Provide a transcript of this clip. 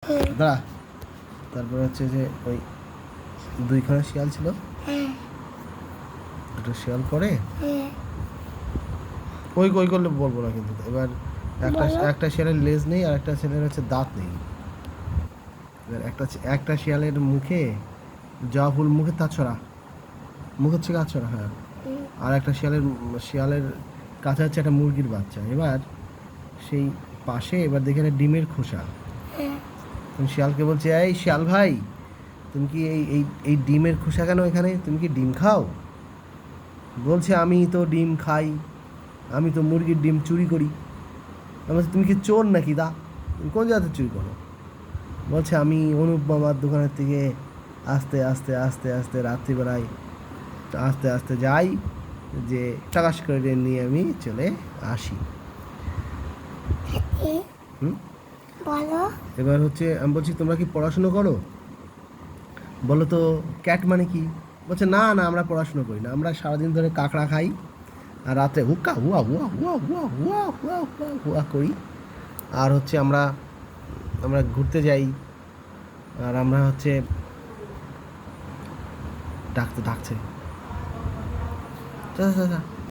দাঁড়া। তারপরে হচ্ছে যে ওই দুইখানা শিয়াল ছিল, দুটো শিয়াল পরে ওই ওই করলে বলবো না কিন্তু। এবার একটা একটা শিয়ালের লেজ নেই আর একটা শিয়ালের হচ্ছে দাঁত নেই। এবার একটা শিয়ালের মুখে জবা ফুল, মুখে তাছড়া, মুখের থেকে আছড়া, হ্যাঁ। আর একটা শিয়ালের কাছে হচ্ছে একটা মুরগির বাচ্চা। এবার সেই পাশে এবার দেখে একটা ডিমের খোসা। তুমি শিয়ালকে বলছে, এই শিয়াল ভাই, তুমি কি এই এই এই ডিমের খোসা কেন এখানে? তুমি কি ডিম খাও? বলছে, আমি তো ডিম খাই, আমি তো মুরগির ডিম চুরি করি। আমি বলছি, তুমি কি চোর নাকি দা? তুমি কোন জায়গাতে চুরি করো? বলছে, আমি অনুপ মামার দোকানের থেকে আস্তে আস্তে আস্তে আস্তে রাত্রিবেলায় আস্তে আস্তে যাই, যে টাকাস করে নিয়ে আমি চলে আসি। হুম। এবার হচ্ছে আমি বলছি, তোমরা কি পড়াশুনো করো? বলো তো ক্যাট মানে কি? বলছে, না না, আমরা পড়াশুনো করি না, আমরা সারাদিন ধরে কাঁকড়া খাই আর রাতে হুক্কা হুয়া হুয়া হুয়া হুয়া হুয়া হুয়া হুয়া হুয়া করি। আর হচ্ছে আমরা আমরা ঘুরতে যাই, আর আমরা হচ্ছে ডাকছে, যা যা যা।